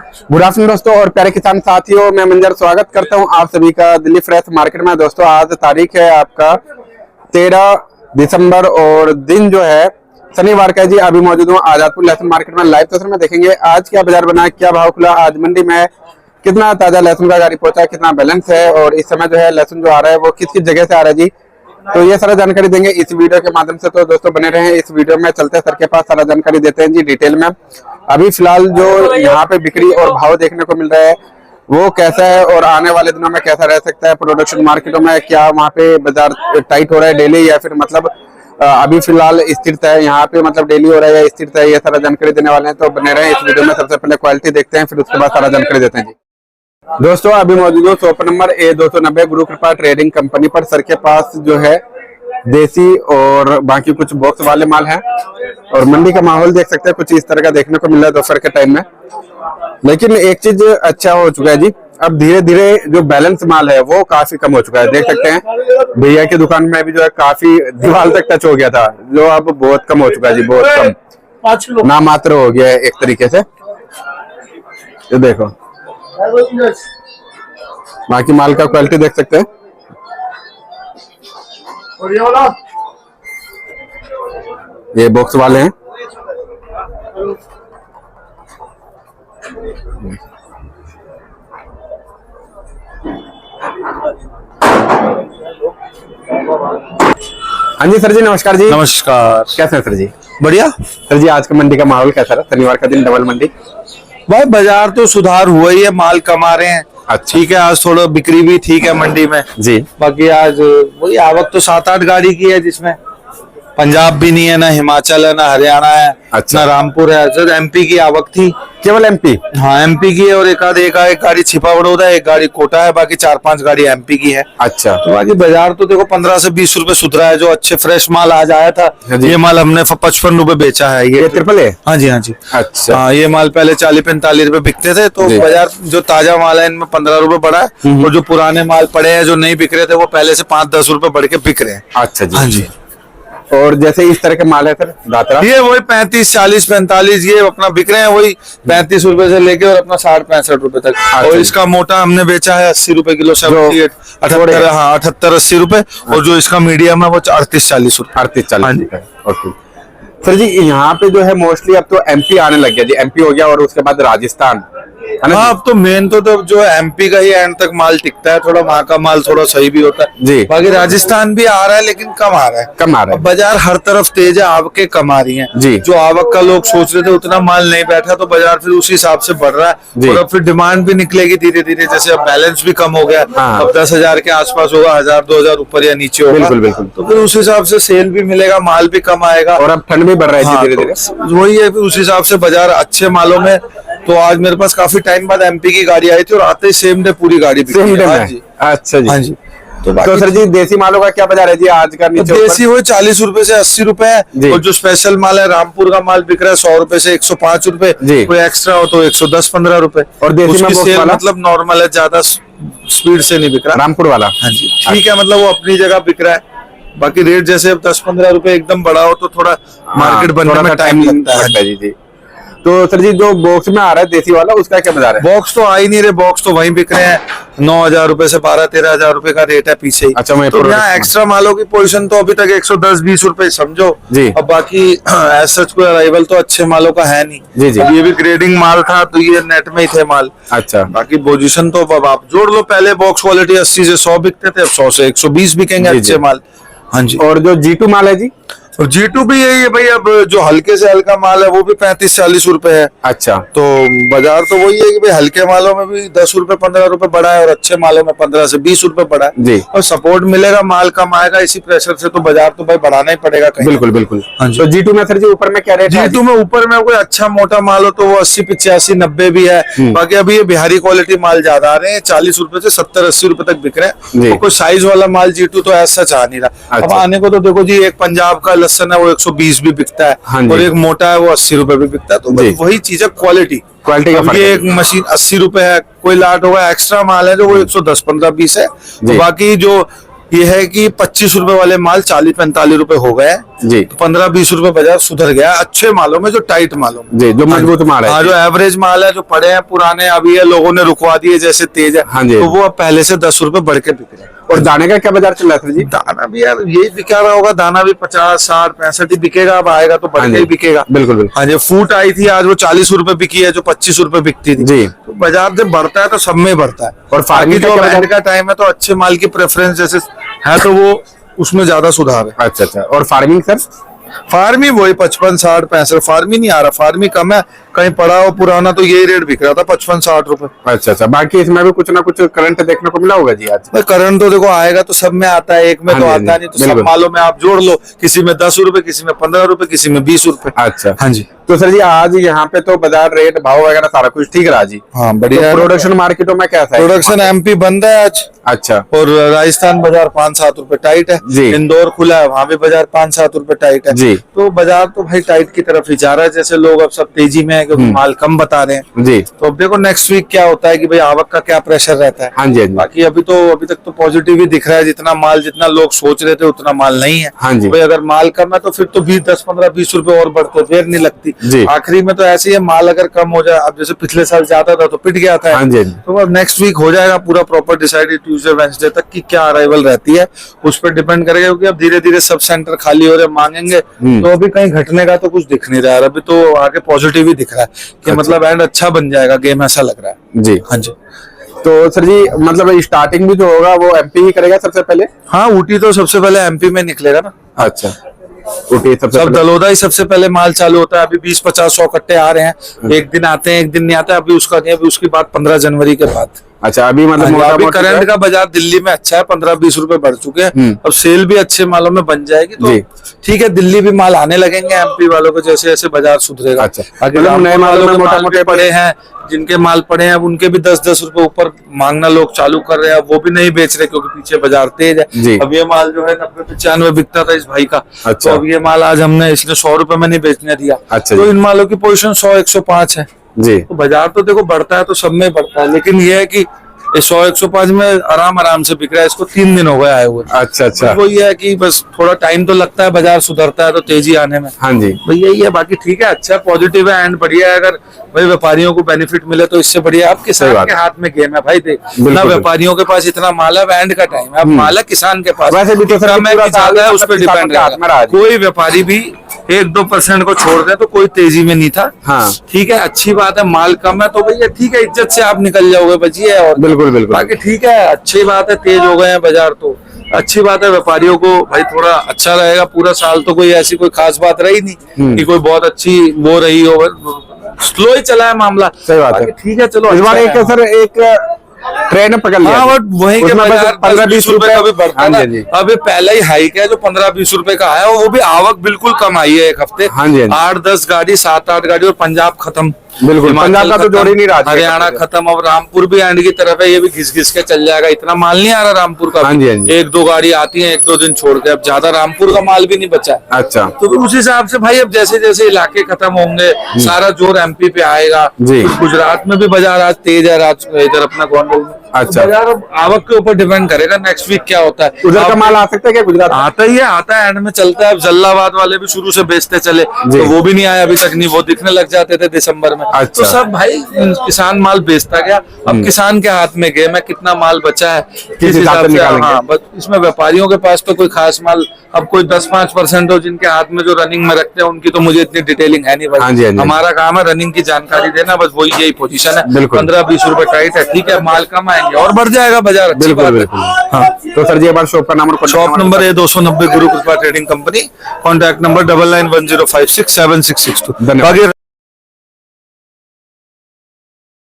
Good afternoon दोस्तों और प्यारे किसान साथियों, मैं मंजर स्वागत करता हूं आप सभी का दिल्ली फ्रेश मार्केट में। दोस्तों आज तारीख है आपका 13 दिसंबर और दिन जो है शनिवार का है जी। अभी मौजूद हूं आजादपुर लहसुन मार्केट में। लाइव तस्वीर में देखेंगे आज क्या बाजार बना है, क्या भाव खुला आज मंडी में, कितना ताजा लहसुन का गाड़ी पहुंचा है, कितना बैलेंस है और इस समय जो है लहसुन जो आ रहा है वो किस किस जगह से आ रहा है जी। तो ये सारा जानकारी देंगे इस वीडियो के माध्यम से। तो दोस्तों बने रहें इस वीडियो में, चलते सर के पास सारा जानकारी देते हैं जी डिटेल में। अभी फिलहाल जो यहाँ पे बिक्री और भाव देखने को मिल रहा है वो कैसा है और आने वाले दिनों में कैसा रह सकता है। प्रोडक्शन मार्केटों में क्या वहाँ पे बाजार टाइट हो रहा है डेली या फिर मतलब अभी फिलहाल स्थिरता है, यहाँ पे मतलब डेली हो रहा है या स्थिरता है, ये सारा जानकारी देने वाले हैं। तो बने रहें इस वीडियो में। सबसे पहले क्वालिटी देखते हैं, फिर उसके बाद सारा जानकारी देते हैं जी। दोस्तों अभी मौजूद हो शॉप नंबर A290 गुरु कृपा ट्रेडिंग कंपनी पर। सर के पास जो है देसी और बाकी कुछ बॉक्स वाले माल हैं और मंडी का माहौल देख सकते हैं कुछ इस तरह का देखने को मिल रहा है दोपहर के टाइम में। लेकिन एक चीज अच्छा हो चुका है जी, अब धीरे धीरे जो बैलेंस माल है वो काफी कम हो चुका है। देख सकते हैं भैया की दुकान में भी जो है काफी दीवार तक टच हो गया था, जो अब बहुत कम हो चुका है जी, बहुत कम, ना मात्र हो गया है एक तरीके से। ये देखो बाकी माल का क्वालिटी देख सकते हैं। ये बॉक्स वाले हैं। हाँ जी सर जी, नमस्कार जी। नमस्कार। कैसे हैं सर जी? बढ़िया सर जी, आज का मंडी का माहौल कैसा रहा? शनिवार का दिन डबल मंडी। भाई बाजार तो सुधार हुआ ही है, माल कमा रहे हैं। अच्छा। ठीक है, आज थोड़ा बिक्री भी ठीक है मंडी में जी। बाकी आज वही आवक तो 7-8 गाड़ी की है, जिसमें पंजाब भी नहीं है, ना हिमाचल है, ना हरियाणा है, अच्छा। ना रामपुर है। सर एमपी की आवक थी, केवल एमपी? हाँ एमपी की है और एक गाड़ी छिपा बड़ौदा है, एक गाड़ी कोटा है, बाकी 4-5 गाड़ी एमपी की है। अच्छा। तो बाकी बाजार तो देखो 15 से 20 रुपए सुधरा है। जो अच्छे फ्रेश माल आज आया था, ये माल हमने 55 रुपए बेचा है। ये ट्रिपल है? हाँ जी, हाँ जी। अच्छा। हाँ, ये माल पहले 40-45 रुपए बिकते थे, तो बाजार जो ताजा माल है इनमें 15 रुपए बढ़ा है और जो पुराने माल पड़े हैं जो नहीं बिक रहे थे वो पहले से 5-10 रुपए बढ़ के बिक रहे हैं। अच्छा जी। हाँ जी। और जैसे इस तरह के माल है सर दात्रा, ये वही 35, 40, 45 ये अपना बिक रहे हैं, वही 35 रुपए से लेके और अपना 60-65 रुपए तक। और इसका मोटा हमने बेचा है 80 रुपए किलो, 78, 78, हाँ 78-80 रुपए। और जो इसका मीडियम है वो 38-40 रुपए। 38-40 रुपए। ओके सर जी, यहाँ पे जो है मोस्टली अब तो एमपी आने लग गया जी। एमपी हो गया और उसके बाद राजस्थान। हाँ, अब तो मेन तो जो एमपी का ही एंड तक माल टिकता है, थोड़ा वहाँ का माल थोड़ा सही भी होता है जी। बाकी राजस्थान भी आ रहा है लेकिन कम आ रहा है, कम आ रहा है। बाजार हर तरफ तेज है, आवकें कम आ रही हैं जी। जो आवक का लोग सोच रहे थे उतना माल नहीं बैठा, तो बाजार फिर उसी हिसाब से बढ़ रहा है। और अब फिर डिमांड भी निकलेगी धीरे धीरे, जैसे अब बैलेंस भी कम हो गया। हाँ। अब 10,000 के आसपास होगा, 1,000-2,000 ऊपर या नीचे होगा। बिल्कुल बिल्कुल। तो फिर उस हिसाब से सेल भी मिलेगा, माल भी कम आएगा और अब ठंड भी बढ़ रहा है हाँ, जी धीरे धीरे। तो वही है, फिर उस हिसाब से बाजार अच्छे मालों में। तो आज मेरे पास काफी टाइम बाद एमपी की गाड़ी आई थी और आते ही सेम डे पूरी गाड़ी बिकी है। हाँ जी। अच्छा जी। हाँ जी। तो सर जी देसी मालों का क्या बाजार है जी आज का? नीचे देसी वो 40 रुपए से 80 रुपए है और जो स्पेशल माल है रामपुर का माल बिक रहा है 100 रुपए से 105 रुपए। कोई एक्स्ट्रा हो तो 110-15 रुपए। और देसी में सेल मतलब नॉर्मल है, ज्यादा स्पीड से नहीं बिक रहा रामपुर वाला। हाँ जी, ठीक है, मतलब वो अपनी जगह बिक रहा है। बाकी रेट जैसे 10-15 रुपए एकदम बढ़ा हो तो थोड़ा मार्केट बनने में टाइम लगता है जी। जी। तो सर जी जो बॉक्स में आ रहा है देसी वाला उसका क्या बाजार है? बॉक्स तो आ ही नहीं रहे, बॉक्स तो वहीं बिक रहे हैं 9,000 रुपए से 12-13,000 रुपए का रेट है पीछे ही। अच्छा। तो यहाँ एक्स्ट्रा मालों की पोजीशन तो अभी तक 110-20 रुपए समझो जी। अब बाकी एज सच कोई अराइवल तो अच्छे मालों का है नहीं जी जी। ये भी ग्रेडिंग माल था तो ये नेट में ही थे माल। अच्छा। बाकी पोजीशन तो अब आप जोड़ लो, पहले बॉक्स क्वालिटी 80 से 100 बिकते थे, अब 100 से 120 बिकेंगे अच्छे माल। हाँ जी। और जो G2 माल है जी? और G2 भी यही है भाई, अब जो हल्के से हल्का माल है वो भी 35-40 रुपए है। अच्छा। तो बाजार तो वही है कि भाई हल्के मालों में भी 10 रुपए 15 रुपए बढ़ा है और अच्छे मालों में 15 से 20 रुपए बढ़ा है जी। और सपोर्ट मिलेगा, माल कम आएगा, इसी प्रेशर से तो बाजार तो भाई बढ़ाना ही पड़ेगा कहीं। बिल्कुल बिल्कुल। हाँ जी। तो G2 में सर जी ऊपर में क्या रेट है? G2 में ऊपर में कोई अच्छा मोटा माल हो तो वो 80-85-90 भी है। बाकी अभी ये बिहारी क्वालिटी माल ज्यादा आ रहे हैं, 40 रुपए से 70-80 रुपए तक बिक रहे हैं। तो कोई साइज वाला माल G2 तो ऐसा आ नहीं रहा। अब आने को तो देखो जी, एक पंजाब का लहसन है वो 120 भी बिकता है और एक मोटा है वो 80 रुपए भी बिकता है। तो वही चीज है, क्वालिटी का ये एक मशीन 80 रुपए है, कोई लाट होगा एक्स्ट्रा माल है जो वो 110-15-20 है। तो बाकी जो ये है कि 25 रुपए वाले माल 40-45 रुपए हो गए जी, तो 15-20 रुपए बाजार सुधर गया अच्छे मालों में, जो टाइट मालों में जी, जो मजबूत माल है। हाँ, जो एवरेज माल है, जो पड़े हैं पुराने, अभी ये लोगों ने रुकवा दिए जैसे तेज है, हाँ जी, तो वो अब पहले से 10 रुपए बढ़ के बिक रहे हैं। और दाने का क्या बाजार चल रहा है जी? दाना भी यार यही बिका रहा होगा, दाना भी 50, 60, 65 ही बिकेगा, अब आएगा तो बढ़ के ही बिकेगा। बिल्कुल बिल्कुल। हाँ जी, फूट आई थी आज, वो 40 रुपए बिकी है जो 25 रुपए बिकती थी जी। तो बाजार जब बढ़ता है तो सब में बढ़ता है। और फार्मिंग जो एंड का टाइम है तो अच्छे माल की प्रेफरेंस जैसे है तो वो उसमें ज्यादा सुधार है। अच्छा अच्छा। और फार्मिंग सर? फार्मी वही 55, 60, 65, फार्मी नहीं आ रहा, फार्मी कम है, कहीं पड़ा हो पुराना तो यही रेट बिक रहा था 55, 60 रुपए। अच्छा अच्छा। बाकी इसमें भी कुछ ना कुछ करंट देखने को मिला होगा जी आज? भाई करंट तो देखो आएगा तो सब में आता है, एक में हाँ तो जी, आता नहीं, तो सब बिल्कुल। मालों में आप जोड़ लो, किसी में 10 रुपए, किसी में 15 रुपए, किसी में 20 रुपए। अच्छा हाँ जी। तो सर जी आज यहाँ पे तो बाजार रेट भाव वगैरह सारा कुछ ठीक रहा जी? हाँ बढ़िया। तो प्रोडक्शन मार्केटों में कैसा है? प्रोडक्शन एमपी बंद है आज, अच्छा और राजस्थान बाजार 5-7 रुपए टाइट है जी। इंदौर खुला है, वहाँ भी बाजार 5-7 रुपए टाइट है जी। तो बाजार तो भाई टाइट की तरफ ही जा रहा है, जैसे लोग अब सब तेजी में है क्योंकि माल कम बता रहे हैं। जी। तो अब देखो नेक्स्ट वीक क्या होता है कि भाई आवक का क्या प्रेशर रहता है। हाँ जी, हाँ जी। बाकी अभी तक तो पॉजिटिव ही दिख रहा है, जितना लोग सोच रहे थे उतना माल नहीं है। हाँ जी। भाई अगर माल कम है तो फिर तो 10, 15, 20 रुपए और बढ़ते, देर नहीं लगती। जी। आखिरी में तो ऐसे ही है, माल अगर कम हो जाए, अब जैसे पिछले साल ज्यादा था तो पिट गया था। हाँ जी, हाँ जी। तो अब नेक्स्ट वीक हो जाएगा पूरा प्रॉपर डिसाइडेड, ट्यूसडे वेडनेसडे तक की क्या अराइवल रहती है उस पर डिपेंड करेगा, क्योंकि अब धीरे धीरे सब सेंटर खाली हो रहे मांगेंगे, तो अभी कहीं घटने का तो कुछ दिख नहीं रहा है। अभी तो आगे पॉजिटिव ही दिख रहा है कि मतलब एंड अच्छा बन जाएगा गेम, ऐसा लग रहा है जी। हाँ जी। तो सर जी मतलब स्टार्टिंग भी जो होगा वो एमपी ही करेगा सबसे पहले? हाँ ऊटी तो सबसे पहले एमपी में निकलेगा ना। अच्छा ऊटी सबसे सब पहले? दलोदा ही सबसे पहले माल चालू होता है, अभी 20, 50, 100 कट्टे आ रहे हैं, एक दिन आते हैं एक दिन नहीं आते, अभी उसका नहीं, अभी उसकी बात 15 जनवरी के बाद। अच्छा अभी मतलब मोटा अभी मोटा करंट का बाजार दिल्ली में अच्छा है, 15-20 रुपए बढ़ चुके हैं, अब सेल भी अच्छे मालों में बन जाएगी तो ठीक है, दिल्ली भी माल आने लगेंगे एमपी वालों को जैसे जैसे बाजार सुधरेगा। अच्छा अगर मतलब नए मालों में मोटा मोटे पड़े हैं, जिनके माल पड़े हैं उनके भी 10-10 रुपए ऊपर मांगना लोग चालू कर रहे हैं, वो भी नहीं बेच रहे क्योंकि पीछे बाजार तेज है। अब ये माल जो है 90-95 बिकता था इस भाई का, अच्छा। तो अब ये माल आज हमने इसने 100 रुपए में नहीं बेचने दिया। अच्छा तो इन मालों की पोजीशन 100-105 है जी। तो बाजार तो देखो बढ़ता है तो सब में बढ़ता है, लेकिन ये है कि 100-105 में आराम से बिक रहा है, इसको 3 दिन हो गए आए हुए। अच्छा अच्छा। वो ये है कि बस थोड़ा टाइम तो लगता है, बाजार सुधरता है तो तेजी आने में। हाँ जी भाई यही है, बाकी ठीक है, अच्छा पॉजिटिव है एंड बढ़िया है। अगर भाई व्यापारियों को बेनिफिट मिले तो इससे बढ़िया। अब किसान के हाथ में गेम है भाई, देख ना व्यापारियों के पास इतना माल है, एंड का टाइम है, अब माल है किसान के पास, वैसे भी तो सर ज्यादा है उस पर डिपेंड है। कोई व्यापारी भी 1-2% को छोड़ दे तो कोई तेजी में नहीं था। हाँ ठीक है, अच्छी बात है, माल कम है तो भैया ठीक है, इज्जत से आप निकल जाओगे बचिए। और बिल्कुल बिल्कुल। बाकी ठीक है, अच्छी बात है, तेज हो गए हैं बाजार तो अच्छी बात है, व्यापारियों को भाई थोड़ा अच्छा रहेगा। पूरा साल तो कोई ऐसी कोई खास बात रही नहीं कि कोई बहुत अच्छी वो रही हो, स्लो ही चला है मामला। सही बात है, ठीक है चलो। इस बार एक सर एक ट्रेन पकड़ लिया। हाँ वही के बाजार 15-20 रुपए का भी बढ़ता है। अभी पहले ही हाइक है जो 15-20 रुपए का है, वो भी आवक बिल्कुल कम आई है एक हफ्ते। 8-10 गाड़ी, 7-8 गाड़ी, और पंजाब खत्म। बिल्कुल पंजाब का तो जोड़ ही नहीं रहा, हरियाणा खत्म, अब रामपुर भी एंड की तरफ है, ये भी घिस घिस के चल जाएगा, इतना माल नहीं आ रहा रामपुर का। 1-2 गाड़ी आती है 1-2 दिन छोड़ के, अब ज्यादा रामपुर का माल भी नहीं बचा है। अच्छा तो उस हिसाब से भाई अब जैसे जैसे इलाके खत्म होंगे सारा जोर एमपी पे आएगा। गुजरात में भी बाजार आज तेज है, इधर अपना गोंडल में। अच्छा बाजार आवक के ऊपर डिपेंड करेगा नेक्स्ट वीक क्या होता है। उधर का माल आ सकता है क्या गुजरात? आता ही है, आता है, एंड में चलता है। अब जल्लाबाद वाले भी शुरू से बेचते चले तो वो भी नहीं आया अभी तक, नहीं वो दिखने लग जाते थे दिसंबर में। अच्छा। तो सब भाई किसान माल बेचता गया, अब किसान के हाथ में गेम है, कितना माल बचा है किस हिसाब से। हाँ बस इसमें व्यापारियों के पास तो कोई खास माल, अब कोई 10-5% हो जिनके हाथ में जो रनिंग में रखते हैं, उनकी तो मुझे इतनी डिटेलिंग है नहीं भाई। हमारा काम है रनिंग की जानकारी देना, बस वही यही पोजीशन है। 15-20 रुपए टाइट है, ठीक है, माल कम आएंगे और बढ़ जाएगा बाजार। बिल्कुल। हाँ तो सर जी हमारे शॉप का नंबर? शॉप नंबर है 290 गुरु कृपा ट्रेडिंग कंपनी, कॉन्टैक्ट नंबर 9910567662।